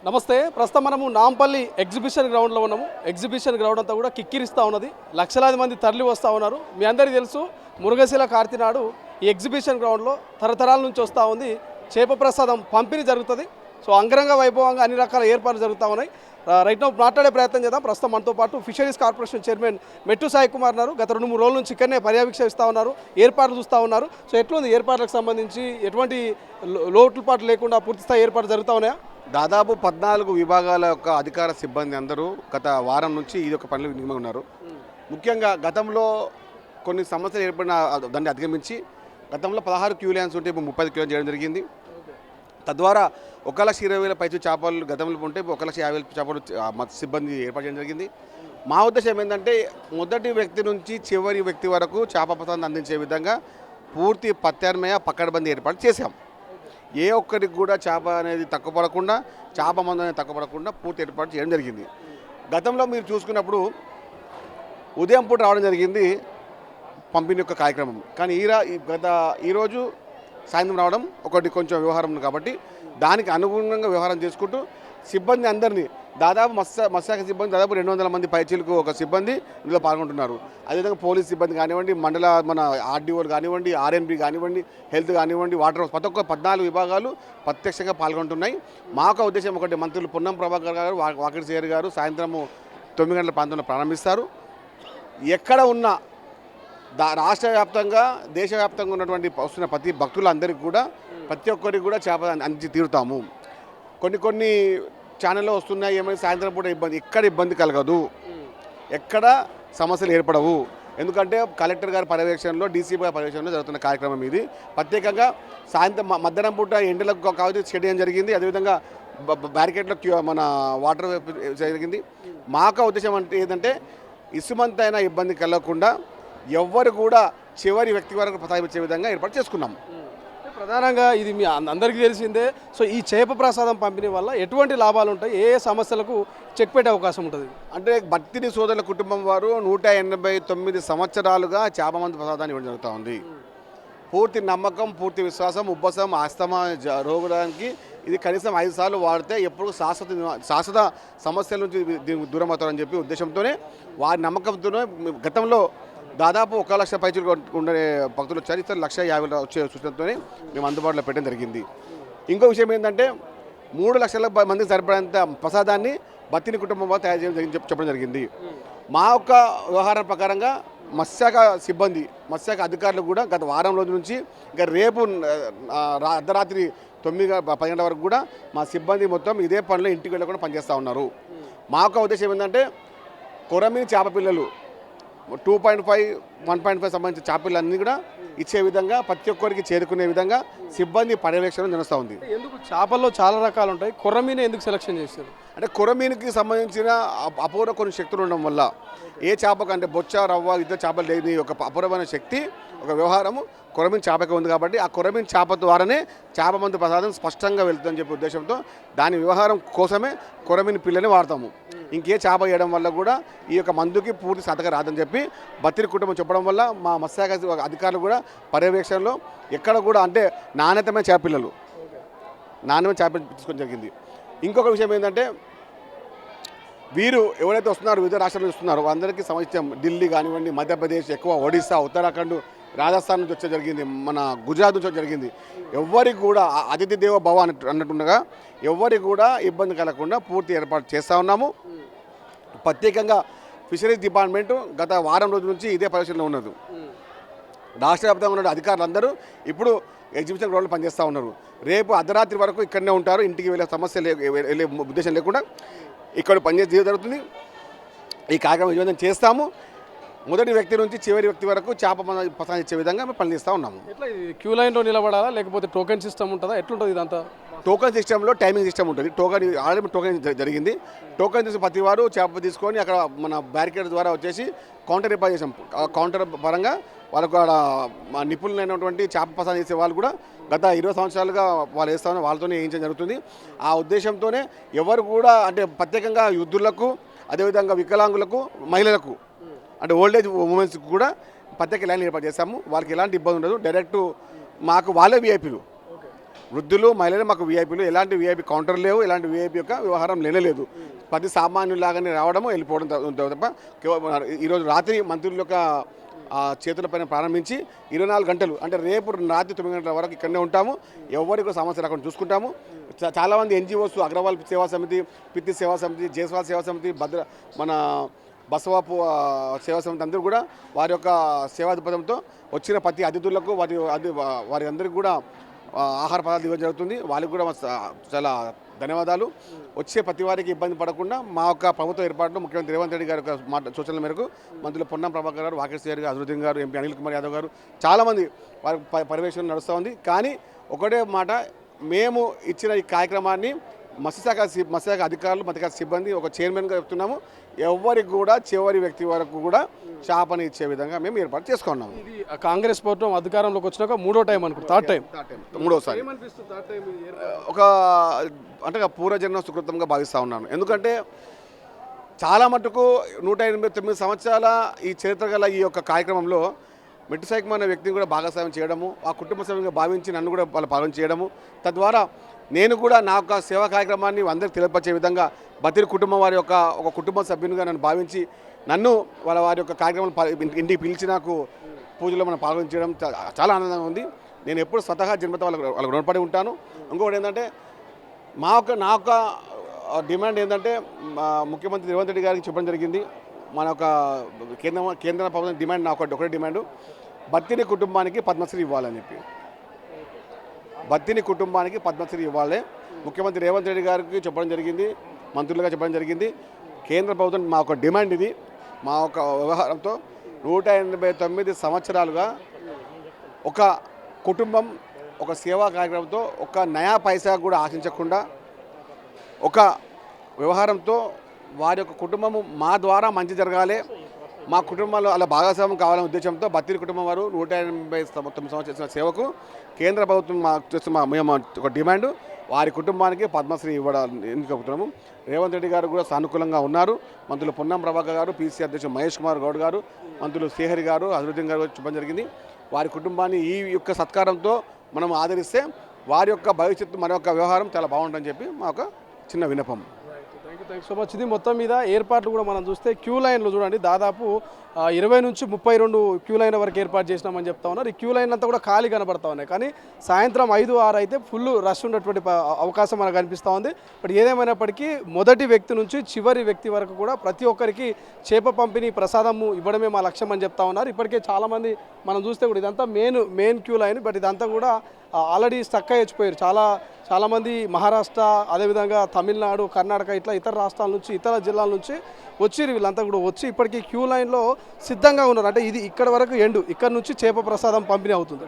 నమస్తే. ప్రస్తుతం మనము నాంపల్లి ఎగ్జిబిషన్ గ్రౌండ్లో ఉన్నాము. ఎగ్జిబిషన్ గ్రౌండ్ అంతా కూడా కిక్కిరిస్తూ ఉన్నది. లక్షలాది మంది తరలి వస్తూ ఉన్నారు. మీ అందరికీ తెలుసు, మురుగశిల కార్తీ నాడు ఈ ఎగ్జిబిషన్ గ్రౌండ్లో తరతరాల నుంచి వస్తూ ఉంది చేప ప్రసాదం పంపిణీ జరుగుతుంది. సో అంగరంగ వైభవంగా అన్ని రకాల ఏర్పాట్లు జరుగుతూ ఉన్నాయి. రైట్ నౌ మాట్లాడే ప్రయత్నం చేద్దాం. ప్రస్తుతం మనతో పాటు ఫిషరీస్ కార్పొరేషన్ చైర్మన్ మెట్టు సాయి కుమార్ ఉన్నారు. గత 2-3 రోజుల నుంచి ఇక్కడనే పర్యవేక్షిస్తూ ఉన్నారు, ఏర్పాట్లు చూస్తూ ఉన్నారు. సో ఎట్లుంది ఏర్పాట్లకు సంబంధించి? ఎటువంటి లోటుపాట్లు లేకుండా పూర్తిస్థాయి ఏర్పాట్లు జరుగుతూ ఉన్నాయా? దాదాపు 14 విభాగాల యొక్క అధికార సిబ్బంది అందరూ గత వారం నుంచి ఇది ఒక పనులు నియమం ఉన్నారు. ముఖ్యంగా గతంలో కొన్ని సమస్యలు ఏర్పడిన దాన్ని అధిగమించి గతంలో 16 క్యూ లైన్స్ ఉంటే ఇప్పుడు 30 క్యూ చేయడం జరిగింది. తద్వారా 1,20,000 పైచు చేపలు గతంలో ఉంటే 1,50,000 చేపలు సిబ్బంది ఏర్పాటు చేయడం జరిగింది. మా ఉద్దేశం ఏంటంటే మొదటి వ్యక్తి నుంచి చివరి వ్యక్తి వరకు చేప ప్రసాదం అందించే విధంగా పూర్తి ప్రత్యామ్నాయ పక్కడబందీ ఏర్పాటు చేశాం. ఏ ఒక్కరికి కూడా చేప అనేది తక్కువ పడకుండా, చేప మందు అనేది తక్కువ పడకుండా పూర్తి ఏర్పాటు చేయడం జరిగింది. గతంలో మీరు చూసుకున్నప్పుడు ఉదయం పూట రావడం జరిగింది పంపిణీ యొక్క కార్యక్రమం. కానీ ఈరోజు సాయంత్రం రావడం ఒకటి కొంచెం వ్యవహారం ఉంది కాబట్టి దానికి అనుగుణంగా వ్యవహారం చేసుకుంటూ సిబ్బంది అందరినీ దాదాపు మత్స్యశాఖ సిబ్బంది దాదాపు 200 మంది పైచీలకు ఒక సిబ్బంది ఇందులో పాల్గొంటున్నారు. అదేవిధంగా పోలీస్ సిబ్బంది కానివ్వండి, మన ఆర్డీఓలు కానివ్వండి, ఆర్ఎన్బి కానివ్వండి, హెల్త్ కానివ్వండి, వాటర్ ప్రతి ఒక్క 14 విభాగాలు ప్రత్యక్షంగా పాల్గొంటున్నాయి. మాకు ఉద్దేశం ఒకటి, మంత్రులు పొన్నం ప్రభాకర్ గారు, వాకిటి సేర్ గారు సాయంత్రము 9 గంటల ప్రాంతంలో ప్రారంభిస్తారు. ఎక్కడ ఉన్న రాష్ట్ర వ్యాప్తంగా దేశవ్యాప్తంగా ఉన్నటువంటి వస్తున్న ప్రతి భక్తులందరికీ కూడా ప్రతి ఒక్కరికి కూడా చేప అందించి తీరుతాము. కొన్ని ఛానల్లో వస్తున్నాయి ఏమైనా సాయంత్రం పూట ఎక్కడ ఇబ్బంది కలగదు, ఎక్కడ సమస్యలు ఏర్పడవు. ఎందుకంటే కలెక్టర్ గారి పర్యవేక్షణలో, డీసీపీ గారి పర్యవేక్షణలో జరుగుతున్న కార్యక్రమం ఇది. ప్రత్యేకంగా సాయంత్రం మధ్యాహ్నం పూట ఎండలకు కాబట్టి షెడ్ చేయడం జరిగింది. అదేవిధంగా బ్యారికేడ్లో మన వాటర్ జరిగింది. మాకు ఉద్దేశం అంటే ఏంటంటే ఇసుమంతైనా ఇబ్బంది కలగకుండా ఎవ్వరు కూడా చివరి వ్యక్తి వరకు ప్రసాదించే విధంగా ఏర్పాటు చేసుకున్నాం. ప్రధానంగా ఇది మీ అందరికీ తెలిసిందే. సో ఈ చేప ప్రసాదం పంపిణీ వల్ల ఎటువంటి లాభాలు ఉంటాయి, ఏ సమస్యలకు చెక్ పెట్టే అవకాశం ఉంటుంది? అంటే భక్తిని సోదరుల కుటుంబం వారు 189 సంవత్సరాలుగా చేప మందు ప్రసాదాన్ని ఇవ్వడం జరుగుతూ ఉంది. పూర్తి నమ్మకం, పూర్తి విశ్వాసం, ఉబ్బసం, ఆస్తమా రోగానికి ఇది కనీసం 5 సార్లు వాడితే ఎప్పుడు శాశ్వత సమస్యల నుంచి దూరం అవుతారని చెప్పి ఉద్దేశంతోనే, వారి నమ్మకంతోనే గతంలో దాదాపు 1,00,000 పైచీలు ఉండే భక్తులు వచ్చారు. ఇతర 1,50,000 వచ్చే సూచనతోనే మేము అందుబాటులో పెట్టడం జరిగింది. ఇంకో విషయం ఏంటంటే 3 లక్షల మందికి సరిపడేంత ప్రసాదాన్ని భక్తిని కుటుంబం వారు తయారు చేయడం చెప్పడం జరిగింది. మా యొక్క వ్యవహారం ప్రకారంగా మత్స్యశాఖ సిబ్బంది, మత్స్యశాఖ అధికారులు కూడా గత వారం రోజుల నుంచి ఇంకా రేపు అర్ధరాత్రి 9-10 గంటల వరకు కూడా మా సిబ్బంది మొత్తం ఇదే పనిలో ఇంటికి వెళ్ళకుండా పనిచేస్తూ ఉన్నారు. మా యొక్క ఉద్దేశం ఏంటంటే కొరమీని చేప పిల్లలు 2.5, 1.5 సంబంధించిన చేపలన్నీ కూడా ఇచ్చే విధంగా ప్రతి ఒక్కరికి చేరుకునే విధంగా సిబ్బంది పర్యవేక్షణ నడుస్తూ ఉంది. ఎందుకు చేపల్లో చాలా రకాలు ఉంటాయి, కొర్రమీను ఎందుకు సెలెక్షన్ చేశారు? అంటే కొరమీనుకి సంబంధించిన అపూర్వ కొన్ని శక్తులు ఉండడం వల్ల ఏ చేపకు అంటే బొచ్చ, రవ్వ, ఇద్దరు చేపలు లేని ఒక అపూర్వమైన శక్తి, ఒక వ్యవహారము కొరమీను చేపకి ఉంది. కాబట్టి ఆ కొరమీను చేప ద్వారానే చేప మందు ప్రసాదం స్పష్టంగా వెళ్తుందని చెప్పే ఉద్దేశంతో దాని వ్యవహారం కోసమే కొరమీను పిల్లని వాడతాము. ఇంకే చేప వేయడం వల్ల కూడా ఈ యొక్క మందుకి పూర్తి సతగా రాదని చెప్పి భక్తుల కుటుంబం చెప్పడం వల్ల మా మత్స్యశాఖ అధికారులు కూడా పర్యవేక్షణలో ఎక్కడ కూడా అంటే నాణ్యతమైన చేపపిల్లలు తీసుకోవడం జరిగింది. ఇంకొక విషయం ఏంటంటే వీరు ఎవరైతే వస్తున్నారో, వివిధ రాష్ట్రాల నుంచి వస్తున్నారో అందరికీ సంబంధించిన ఢిల్లీ కానివ్వండి, మధ్యప్రదేశ్, ఎక్కువ ఒడిస్సా, ఉత్తరాఖండ్, రాజస్థాన్ నుంచి వచ్చే జరిగింది, మన గుజరాత్ నుంచి వచ్చే జరిగింది. ఎవరికి కూడా అతిథి దేవ భవ అన్నట్టుగా ఎవరికి కూడా ఇబ్బంది కలగకుండా పూర్తి ఏర్పాటు చేస్తూ ఉన్నాము. ప్రత్యేకంగా ఫిషరీస్ డిపార్ట్మెంటు గత వారం రోజుల నుంచి ఇదే పరిశీలనలో ఉన్నది. రాష్ట్ర వ్యాప్తంగా ఉన్న అధికారులందరూ ఇప్పుడు ఎగ్జిబిషన్ గ్రౌండ్లో పనిచేస్తూ ఉన్నారు. రేపు అర్ధరాత్రి వరకు ఇక్కడనే ఉంటారు. ఇంటికి వెళ్ళే సమస్య వెళ్ళే ఉద్దేశం లేకుండా ఇక్కడ పనిచేసి జరుగుతుంది. ఈ కార్యక్రమం విజయవంతం చేస్తాము. మొదటి వ్యక్తి నుంచి చివరి వ్యక్తి వరకు చేప ప్రసాదం ఇచ్చే విధంగా మేము పనిచేస్తూ ఉన్నాము. ఎట్లా క్యూ లైన్లో నిలబడాలా, లేకపోతే టోకెన్ సిస్టమ్ ఉంటుందా, ఎట్లుంటుంది ఇదంతా? టోకెన్ సిస్టంలో టైమింగ్ సిస్టమ్ ఉంటుంది. ఆల్రెడీ టోకెన్ జరిగింది. టోకెన్ తీసి ప్రతి వారు చేప తీసుకొని అక్కడ మన బ్యారికేడ్ ద్వారా వచ్చేసి కౌంటర్ ఏర్పాటు చేసాం. కౌంటర్ పరంగా వాళ్ళకు నిపుణులైనటువంటి చేప ప్రసాదం చేసే వాళ్ళు కూడా గత 20 సంవత్సరాలుగా వాళ్ళు వేస్తామని వాళ్ళతోనే వేయించడం జరుగుతుంది. ఆ ఉద్దేశంతోనే ఎవరు కూడా అంటే ప్రత్యేకంగా వృద్ధులకు, అదేవిధంగా వికలాంగులకు, మహిళలకు అంటే ఓల్డేజ్ ఉమెన్స్కి కూడా ప్రత్యేక లైన్లు ఏర్పాటు చేస్తాము. వాళ్ళకి ఎలాంటి ఇబ్బంది ఉండదు. డైరెక్ట్ మాకు వాళ్ళే విఐపీలు. వృద్ధులు మహిళలు మాకు వీఐపీలు, ఎలాంటి వీఐపీ కౌంటర్ లేవు, ఎలాంటి వీఐపీ యొక్క వ్యవహారం లేనలేదు. ప్రతి సామాన్యులాగానే రావడము వెళ్ళిపోవడం తప్ప ఈరోజు రాత్రి మంత్రుల యొక్క చేతులపైన ప్రారంభించి 24 గంటలు అంటే రేపు రాత్రి 9 గంటల వరకు ఇక్కడనే ఉంటాము. ఎవరికి సమస్య రాకుండా చూసుకుంటాము. చాలామంది ఎన్జిఓస్, అగ్రవాల్ సేవా సమితి, పిత్తి సేవా సమితి, జైస్వాల్ సేవా సమితి, మన బసవాపు సేవా సమితి అందరూ కూడా వారి యొక్క సేవా దృక్పథంతో వచ్చిన ప్రతి అతిథులకు వారి అందరికీ కూడా ఆహార పదార్థాలు ఇవ్వడం జరుగుతుంది. వాళ్ళకి కూడా చాలా ధన్యవాదాలు. వచ్చే ప్రతి వారికి ఇబ్బంది పడకుండా మా యొక్క ప్రభుత్వ ఏర్పాట్లు ముఖ్యమంత్రి రేవంత్ రెడ్డి గారి యొక్క సూచనల మేరకు మంత్రులు పొన్నం ప్రభాకర్ గారు, వాకేష్ గారు, అజరుద్దీన్ గారు, ఎంపీ అనిల్ కుమార్ యాదవ్ గారు చాలామంది వారి పర్యవేక్షణ నడుస్తూ ఉంది. కానీ ఒకటే మాట, మేము ఇచ్చిన ఈ కార్యక్రమాన్ని మత్స్యశాఖ అధికారులు, మత్స్యశాఖ సిబ్బంది ఒక చైర్మన్గా చెప్తున్నాము. ఎవరికి కూడా చివరి వ్యక్తి వరకు కూడా చేపని ఇచ్చే విధంగా మేము ఏర్పాటు చేసుకున్నాము. ఇది కాంగ్రెస్ ప్రభుత్వం అధికారంలోకి వచ్చినాక 3వ టైం అనుకుంటా, థర్డ్ టైం, మూడోసారి. ఒక అంటే పూర్వజన్మ సుకృతంగా భావిస్తూ ఉన్నాను. ఎందుకంటే చాలా మటుకు 189 సంవత్సరాల ఈ చరిత్ర గల ఈ యొక్క కార్యక్రమంలో మెట్టు సైకిల్ అనే వ్యక్తిని కూడా భాగస్వామ్యం చేయడము, ఆ కుటుంబ సభ్యులుగా భావించి నన్ను కూడా వాళ్ళు పాలన చేయడము, తద్వారా నేను కూడా నా యొక్క సేవా కార్యక్రమాన్ని అందరికీ తెలియపరిచే విధంగా బతిరి కుటుంబం వారి యొక్క ఒక కుటుంబ సభ్యునిగా నన్ను భావించి నన్ను వారి యొక్క కార్యక్రమాలు ఇంటికి పిలిచి నాకు పూజలో మనం పాల్గొనడం చాలా ఆనందంగా ఉంది. నేను ఎప్పుడు స్వతహా జన్మతో వాళ్ళకు రుణపడి ఉంటాను. ఇంకొకటి ఏంటంటే నా యొక్క డిమాండ్ ఏంటంటే ముఖ్యమంత్రి రేవంత్ రెడ్డి గారికి చెప్పడం జరిగింది. మన యొక్క కేంద్ర ప్రభుత్వం డిమాండ్ నాకు ఒకటే డిమాండు, బత్తిని కుటుంబానికి పద్మశ్రీ ఇవ్వాలని చెప్పి. బత్తిని కుటుంబానికి పద్మశ్రీ ఇవ్వాలి. ముఖ్యమంత్రి రేవంత్ రెడ్డి గారికి చెప్పడం జరిగింది, మంత్రులుగా చెప్పడం జరిగింది. కేంద్ర ప్రభుత్వం మా యొక్క డిమాండ్ ఇది. మా యొక్క వ్యవహారంతో 189 సంవత్సరాలుగా ఒక కుటుంబం ఒక సేవా కార్యక్రమంతో ఒక నయా పైసా కూడా ఆశించకుండా ఒక వ్యవహారంతో వారి యొక్క కుటుంబము మా ద్వారా మంచి జరగాలి, మా కుటుంబంలో అలా భాగస్వామ్యం కావాలనే ఉద్దేశంతో బత్తిరి కుటుంబం వారు 189 సంవత్సరాల చేసిన సేవకు కేంద్ర ప్రభుత్వం మేము ఒక డిమాండ్, వారి కుటుంబానికి పద్మశ్రీ ఇవ్వడానికి ఎన్నుకుంటున్నాము. రేవంత్ రెడ్డి గారు కూడా సానుకూలంగా ఉన్నారు. మంత్రులు పొన్నం ప్రభాకర్ గారు, పీసీ అధ్యక్షుడు మహేష్ కుమార్ గౌడ్ గారు, మంత్రులు శ్రీహరి గారు, అజరుద్దీన్ గారు చెప్పడం జరిగింది. వారి కుటుంబాన్ని ఈ యొక్క సత్కారంతో మనం ఆదరిస్తే వారి యొక్క భవిష్యత్తు మన యొక్క వ్యవహారం చాలా బాగుంటుందని చెప్పి మా ఒక చిన్న విన్నపం. Thank so much. ఇది మొత్తం మీద ఏర్పాట్లు కూడా మనం చూస్తే క్యూ లైన్లు చూడండి, దాదాపు 20 నుంచి 32 క్యూ లైన్ వరకు ఏర్పాటు చేసినామని చెప్తా ఉన్నారు. ఈ క్యూ లైన్ అంతా కూడా ఖాళీ కనబడతా ఉన్నాయి. కానీ సాయంత్రం 5, 6 అయితే ఫుల్ రష్ ఉన్నటువంటి అవకాశం మనకు కనిపిస్తూ ఉంది. బట్ ఏదేమైనప్పటికీ మొదటి వ్యక్తి నుంచి చివరి వ్యక్తి వరకు కూడా ప్రతి ఒక్కరికి చేప పంపిణీ ప్రసాదము ఇవ్వడమే మా లక్ష్యం అని చెప్తా ఉన్నారు. ఇప్పటికే చాలామంది మనం చూస్తే కూడా ఇదంతా మెయిన్ క్యూ లైన్, బట్ ఇదంతా కూడా ఆల్రెడీ స్టక్ అయ్యి వచ్చిపోయారు. చాలామంది మహారాష్ట్ర, అదేవిధంగా తమిళనాడు, కర్ణాటక ఇట్లా ఇతర రాష్ట్రాల నుంచి, ఇతర జిల్లాల నుంచి వచ్చిరు. వీళ్ళంతా కూడా వచ్చి ఇప్పటికీ క్యూ లైన్లో సిద్ధంగా ఉన్నారు. అంటే ఇది ఇక్కడ వరకు ఇక్కడ నుంచి చేప ప్రసాదం పంపిణీ అవుతుంది.